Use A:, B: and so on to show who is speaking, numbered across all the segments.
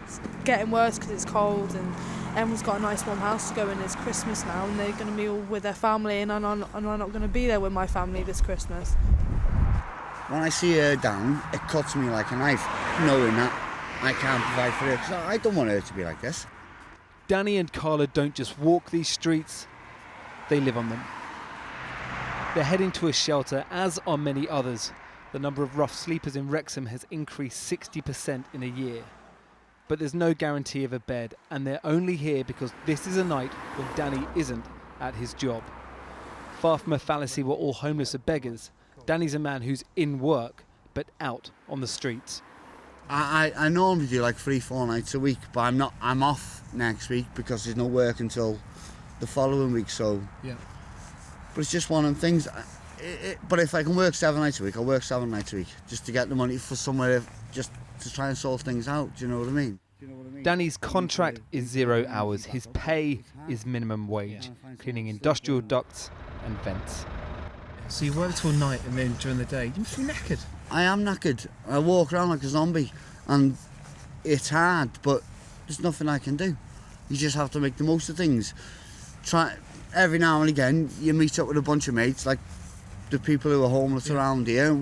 A: It's getting worse because it's cold and everyone's got a nice warm house to go in. It's Christmas now and they're going to be all with their family and I'm not going to be there with my family this Christmas.
B: When I see her down, it cuts me like a knife, knowing that I can't provide for her, because I don't want her to be like this.
C: Danny and Carla don't just walk these streets, they live on them. They're heading to a shelter, as are many others. The number of rough sleepers in Wrexham has increased 60% in a year. But there's no guarantee of a bed, and they're only here because this is a night when Danny isn't at his job. Far from a fallacy where all homeless are beggars, Danny's a man who's in work, but out on the streets.
B: I normally do like 3-4 nights a week, but I'm off next week because there's no work until the following week, so... Yeah. But it's just one of them things. But if I can work 7 nights a week, I'll work 7 nights a week, just to get the money for somewhere, just to try and sort things out, do you know what I mean?
C: Danny's contract is 0 hours. His pay is minimum wage, cleaning industrial ducts and vents.
D: So you work till night and then during the day, you must be knackered.
B: I am knackered. I walk around like a zombie and it's hard, but there's nothing I can do. You just have to make the most of things. Every now and again, you meet up with a bunch of mates, like the people who are homeless around here.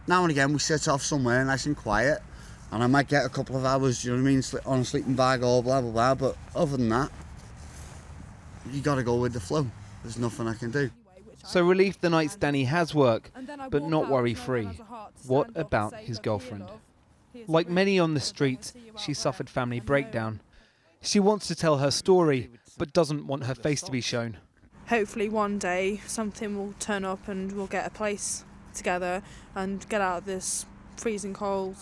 B: Now and again, we sit off somewhere nice and quiet, and I might get a couple of hours, you know what I mean, on a sleeping bag or blah, blah, blah. But other than that, you got to go with the flow. There's nothing I can do.
C: So relief the nights Danny has work, but not worry-free. What about his girlfriend? Like many on the streets, she suffered family breakdown. She wants to tell her story, but doesn't want her face to be shown.
A: Hopefully one day something will turn up and we'll get a place together and get out of this freezing cold.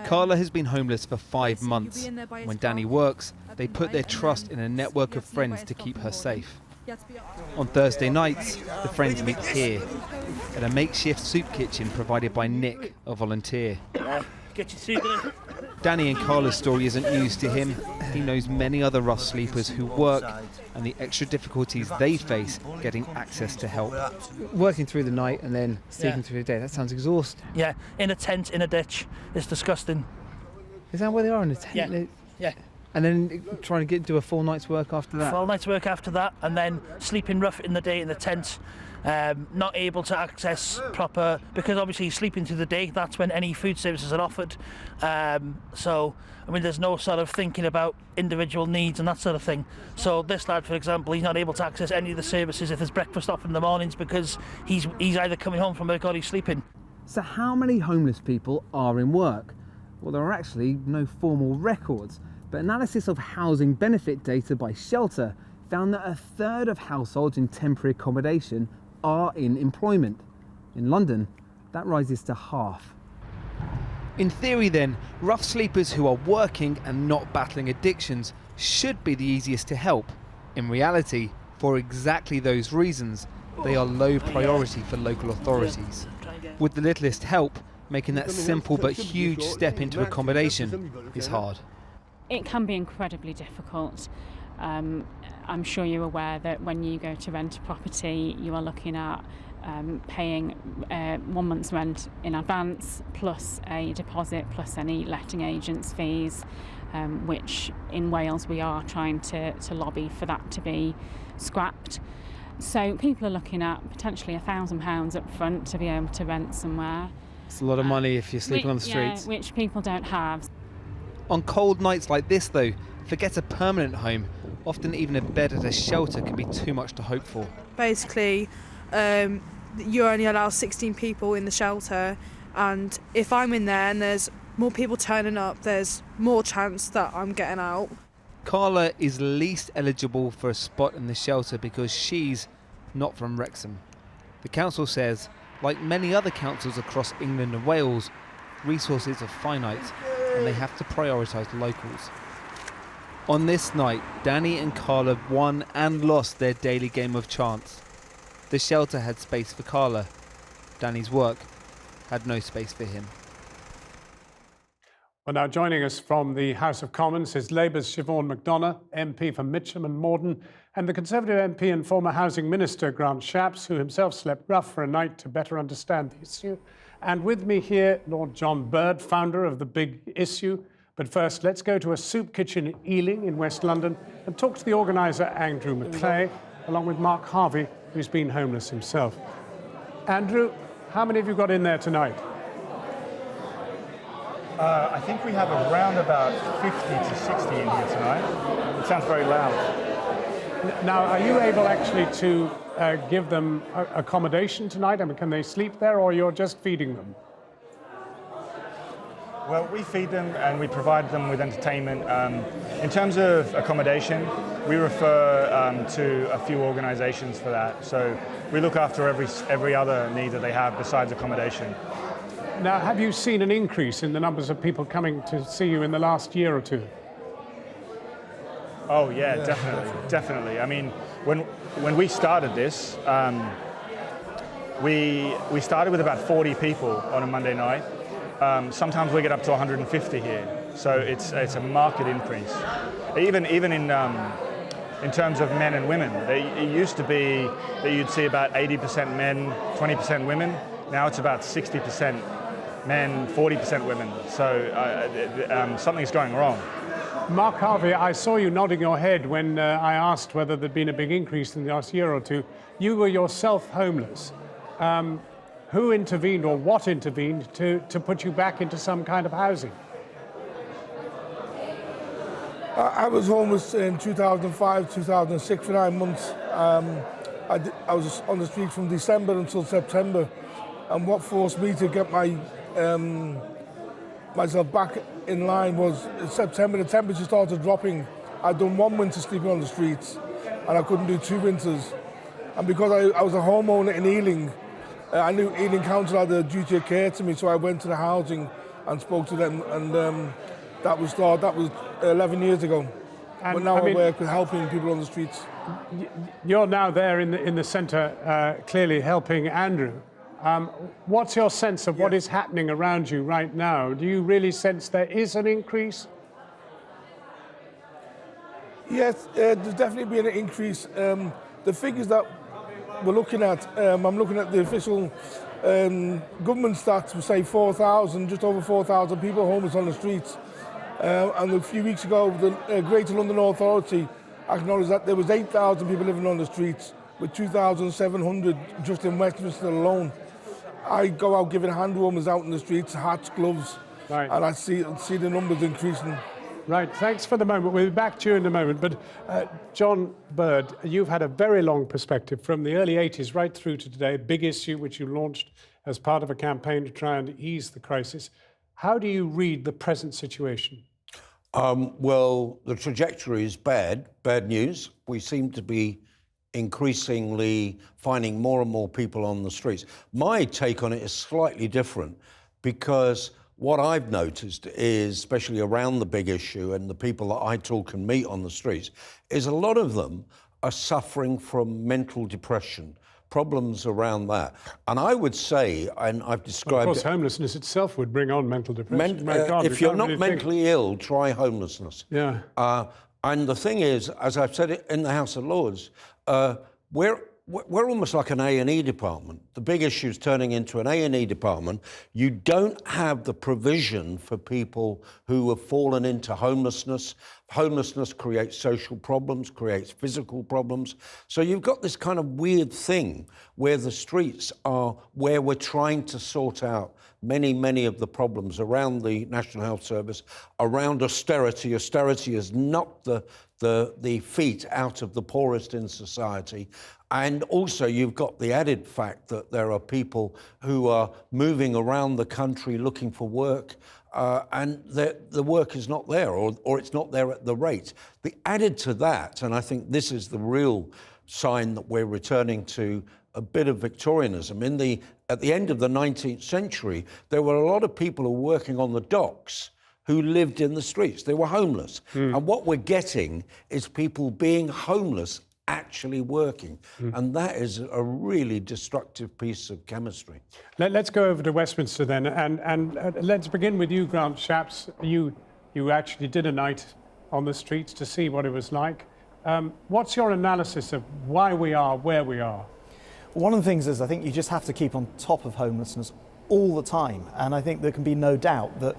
C: Carla has been homeless for 5 months. When Danny works, they put their trust in a network of friends to keep her safe. On Thursday nights, the friends meet here at a makeshift soup kitchen provided by Nick, a volunteer.
E: Get your soup in.
C: Danny and Carla's story isn't news to him. He knows many other rough sleepers who work and the extra difficulties they face getting access to help.
D: Working through the night and then sleeping through the day, that sounds exhausting.
E: Yeah, in a tent, in a ditch. It's disgusting.
D: Is that where they are, in a tent?
E: Yeah.
D: And then trying to do a full night's work after that?
E: Full night's work after that, and then sleeping rough in the day in the tent. Not able to access proper, because obviously sleeping through the day, that's when any food services are offered. So, I mean, there's no sort of thinking about individual needs and that sort of thing. So this lad, for example, he's not able to access any of the services if there's breakfast offered in the mornings because he's either coming home from work or he's sleeping.
D: So how many homeless people are in work? Well, there are actually no formal records, but analysis of housing benefit data by Shelter found that 1/3 of households in temporary accommodation are in employment. In London, that rises to half.
C: In theory then, rough sleepers who are working and not battling addictions should be the easiest to help. In reality, for exactly those reasons, they are low priority for local authorities. With the littlest help, making that simple but huge step into accommodation is hard.
F: It can be incredibly difficult. I'm sure you're aware that when you go to rent a property, you are looking at paying 1 month's rent in advance, plus a deposit, plus any letting agents' fees, which in Wales we are trying to lobby for that to be scrapped. So people are looking at potentially £1,000 up front to be able to rent somewhere.
D: It's a lot of money if you're sleeping on the streets.
F: Yeah, which people don't have.
C: On cold nights like this though, forget a permanent home. Often even a bed at a shelter can be too much to hope for.
A: Basically, you only allow 16 people in the shelter, and if I'm in there and there's more people turning up, there's more chance that I'm getting out.
C: Carla is least eligible for a spot in the shelter because she's not from Wrexham. The council says, like many other councils across England and Wales, resources are finite and they have to prioritise locals. On this night, Danny and Carla won and lost their daily game of chance. The shelter had space for Carla. Danny's work had no space for him.
G: Well, now joining us from the House of Commons is Labour's Siobhan McDonough, MP for Mitcham and Morden, and the Conservative MP and former Housing Minister Grant Shapps, who himself slept rough for a night to better understand the issue. And with me here, Lord John Bird, founder of The Big Issue, But first, let's go to a soup kitchen in Ealing in West London and talk to the organiser, Andrew McClay, along with Mark Harvey, who's been homeless himself. Andrew, how many have you got in there tonight?
H: I think we have around about 50 to 60 in here tonight. It sounds very loud.
G: Now, are you able actually to give them accommodation tonight? I mean, can they sleep there, or you're just feeding them?
H: Well, we feed them and we provide them with entertainment. In terms of accommodation, we refer to a few organisations for that. So we look after every other need that they have besides accommodation.
G: Now, have you seen an increase in the numbers of people coming to see you in the last year or two?
H: Oh yeah, definitely. I mean, when we started this, we started with about 40 people on a Monday night. Sometimes we get up to 150 here, so it's a marked increase. Even in terms of men and women, it used to be that you'd see about 80% men, 20% women. Now it's about 60% men, 40% women. So something's going wrong.
G: Mark Harvey, I saw you nodding your head when I asked whether there'd been a big increase in the last year or two. You were yourself homeless. Who intervened, or what intervened, to put you back into some kind of housing?
I: I was homeless in 2005, 2006 for 9 months. I was on the street from December until September, and what forced me to get myself back in line was in September. The temperature started dropping. I'd done 1 winter sleeping on the streets, and I couldn't do 2 winters. And because I was a homeowner in Ealing, I knew Ealing Council had a duty of care to me, so I went to the housing and spoke to them, and that was 11 years ago.
G: And,
I: but now I work with helping people on the streets.
G: You're now there in the centre, clearly helping Andrew. What's your sense of what is happening around you right now? Do you really sense there is an increase?
I: Yes, there's definitely been an increase. The figures that we're looking at, I'm looking at the official government stats, we say 4,000, just over 4,000 people homeless on the streets. And a few weeks ago, the Greater London Authority acknowledged that there was 8,000 people living on the streets, with 2,700 just in Westminster alone. I go out giving hand warmers out in the streets, hats, gloves,
G: right,
I: and I see the numbers increasing.
G: Right, thanks for the moment. We'll be back to you in a moment. But John Bird, you've had a very long perspective from the early 80s right through to today, a big issue which you launched as part of a campaign to try and ease the crisis. How do you read the present situation?
J: Well, the trajectory is bad news. We seem to be increasingly finding more and more people on the streets. My take on it is slightly different, because what I've noticed is, especially around the big issue and the people that I talk and meet on the streets, is a lot of them are suffering from mental depression, problems around that. And I would say, and I've described...
G: Of course, homelessness itself would bring on mental depression.
J: If you're not mentally ill, try homelessness.
G: Yeah.
J: And the thing is, as I've said it in the House of Lords, we're almost like an A&E department. The big issue is turning into an A&E department. You don't have the provision for people who have fallen into homelessness. Homelessness creates social problems, creates physical problems. So you've got this kind of weird thing where the streets are where we're trying to sort out many of the problems around the National Health Service, around austerity. Austerity has knocked the feet out of the poorest in society. And also you've got the added fact that there are people who are moving around the country looking for work, and the work is not there, or it's not there at the rate. The added to that, and I think this is the real sign that we're returning to a bit of Victorianism. At the end of the 19th century, there were a lot of people who were working on the docks who lived in the streets. They were homeless. And what we're getting is people being homeless actually working. And that is a really destructive piece of chemistry.
G: Let's go over to Westminster then, and let's begin with you, Grant Shapps. You actually did a night on the streets to see what it was like. What's your analysis of why we are where we are?
K: One of the things is I think you just have to keep on top of homelessness all the time, and I think there can be no doubt that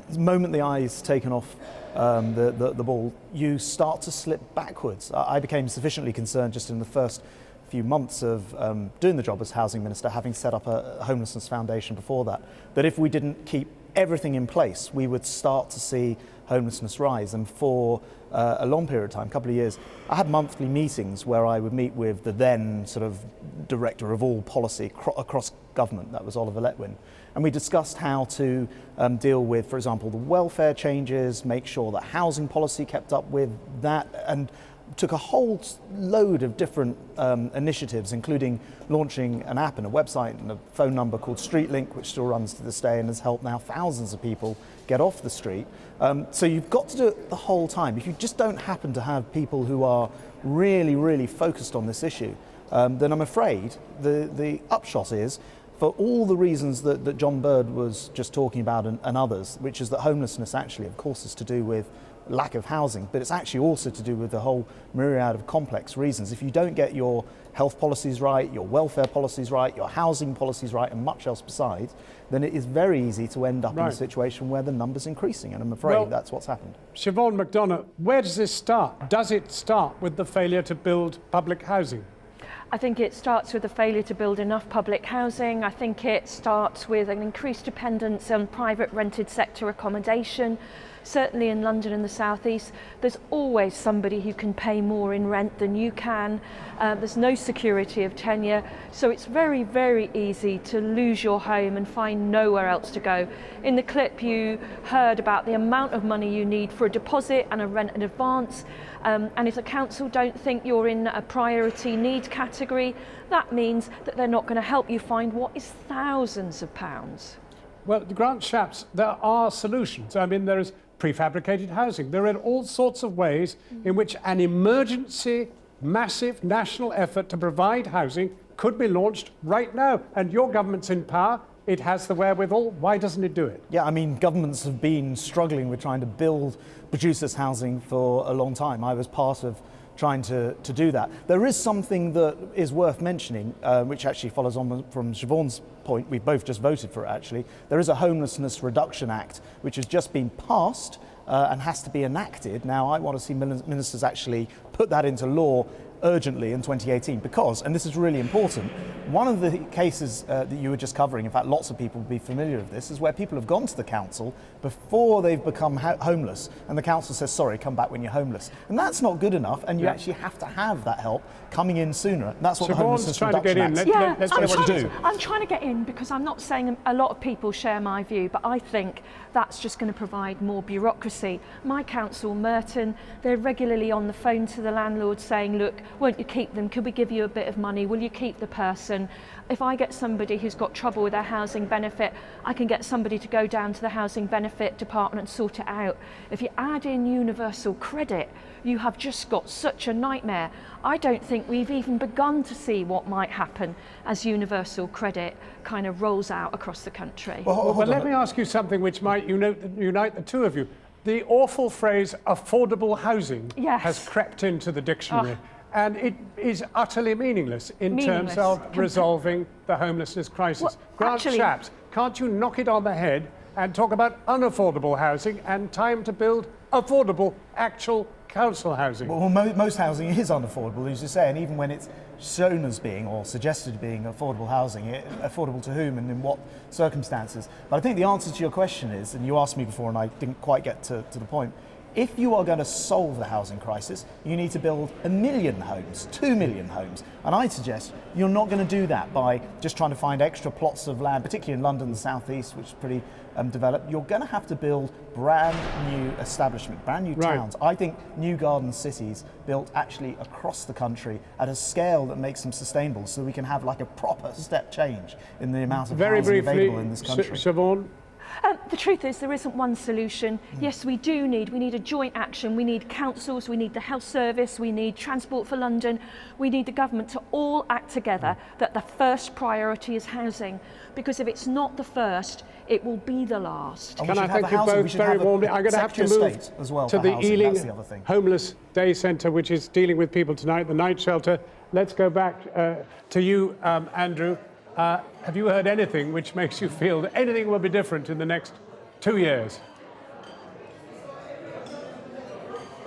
K: the moment the eye's taken off the ball, you start to slip backwards. I became sufficiently concerned just in the first few months of doing the job as Housing Minister, having set up a homelessness foundation before that, that if we didn't keep everything in place, we would start to see homelessness rise. And for a long period of time, a couple of years, I had monthly meetings where I would meet with the then sort of director of all policy across government, that was Oliver Letwin, and we discussed how to deal with, for example, the welfare changes, make sure that housing policy kept up with that, and took a whole load of different initiatives, including launching an app and a website and a phone number called StreetLink, which still runs to this day and has helped now thousands of people get off the street. So you've got to do it the whole time. If you just don't happen to have people who are really, really focused on this issue, then I'm afraid the upshot is, for all the reasons that John Bird was just talking about and others, which is that homelessness actually, of course, is to do with lack of housing, but it's actually also to do with the whole myriad of complex reasons. If you don't get your health policies right, your welfare policies right, your housing policies right, and much else besides, then it is very easy to end up in a situation where the number's increasing, and I'm afraid that's what's happened.
G: Siobhan McDonough, where does this start? Does it start with the failure to build public housing?
L: I think it starts with the failure to build enough public housing. I think it starts with an increased dependence on private rented sector accommodation. Certainly in London and the South East, there's always somebody who can pay more in rent than you can. There's no security of tenure, so it's very, very easy to lose your home and find nowhere else to go. In the clip you heard about the amount of money you need for a deposit and a rent in advance, and if the council don't think you're in a priority need category, that means that they're not going to help you find what is thousands of pounds.
G: Well, Grant Shapps, there are solutions. I mean, there is prefabricated housing. There are all sorts of ways in which an emergency, massive national effort to provide housing could be launched right now. And your government's in power. It has the wherewithal. Why doesn't it do it?
K: Yeah, I mean, governments have been struggling with trying to produce this housing for a long time. I was part of trying to do that. There is something that is worth mentioning, which actually follows on from Siobhan's point. We both just voted for it, actually. There is a Homelessness Reduction Act, which has just been passed and has to be enacted. Now, I want to see ministers actually put that into law urgently in 2018 because, and this is really important, one of the cases that you were just covering, in fact lots of people will be familiar with this, is where people have gone to the council before they've become homeless and the council says, sorry, come back when you're homeless. And that's not good enough, and you actually have to have that help coming in sooner. And that's what the Homelessness Reduction Act is.
L: I'm trying to get in because I'm not saying a lot of people share my view, but I think that's just going to provide more bureaucracy. My council, Merton, they're regularly on the phone to the landlord saying, look, won't you keep them? Could we give you a bit of money? Will you keep the person? If I get somebody who's got trouble with their housing benefit, I can get somebody to go down to the housing benefit department and sort it out. If you add in universal credit, you have just got such a nightmare. I don't think we've even begun to see what might happen as universal credit kind of rolls out across the country.
G: Well, let me ask you something which might unite the two of you. The awful phrase affordable housing has crept into the dictionary. And it is utterly meaningless in terms of resolving the homelessness crisis.
L: Well,
G: Grant Shapps, can't you knock it on the head and talk about unaffordable housing and time to build affordable, actual council housing?
K: Well, most housing is unaffordable, as you say, and even when it's shown as being or suggested being affordable housing, affordable to whom and in what circumstances? But I think the answer to your question is, and you asked me before and I didn't quite get to the point, if you are going to solve the housing crisis, you need to build 1 million homes, 2 million homes. And I suggest you're not going to do that by just trying to find extra plots of land, particularly in London and the South East, which is pretty developed. You're going to have to build brand new establishment, brand new towns. I think new garden cities built actually across the country at a scale that makes them sustainable so we can have like a proper step change in the amount of housing available in this country.
G: Siobhan?
L: The truth is there isn't one solution. Yes, we need a joint action. We need councils, we need the health service, we need Transport for London, we need the government to all act together that the first priority is housing. Because if it's not the first, it will be the last.
G: Can I thank you both very warmly? I'm going to have to move to the Ealing Homeless Day Centre, which is dealing with people tonight, the night shelter. Let's go back to you, Andrew. Have you heard anything which makes you feel that anything will be different in the next 2 years?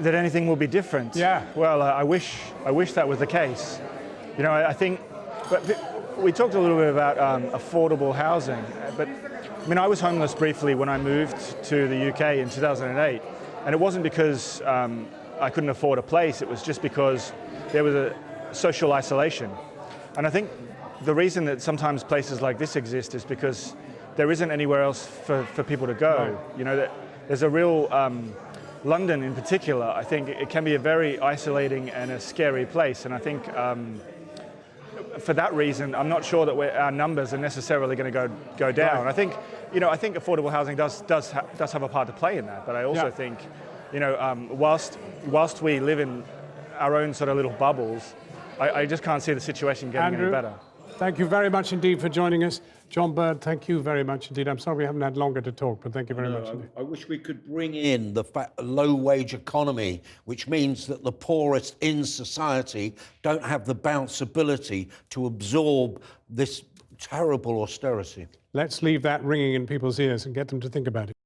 H: that anything will be different.
G: Yeah.
H: Well, I wish that was the case. You know, I think, but we talked a little bit about affordable housing, but I mean, I was homeless briefly when I moved to the UK in 2008, and it wasn't because I couldn't afford a place, it was just because there was a social isolation. And I think the reason that sometimes places like this exist is because there isn't anywhere else for people to go. Right. You know, that there's a real, London in particular, I think it can be a very isolating and a scary place. And I think for that reason, I'm not sure that our numbers are necessarily going to go down. Right. I think, you know, I think affordable housing does have a part to play in that. But I also think, you know, whilst we live in our own sort of little bubbles, I just can't see the situation getting any better.
G: Thank you very much indeed for joining us. John Bird, thank you very much indeed. I'm sorry we haven't had longer to talk, but thank you very much indeed.
J: I wish we could bring in the low-wage economy, which means that the poorest in society don't have the bounceability to absorb this terrible austerity.
G: Let's leave that ringing in people's ears and get them to think about it.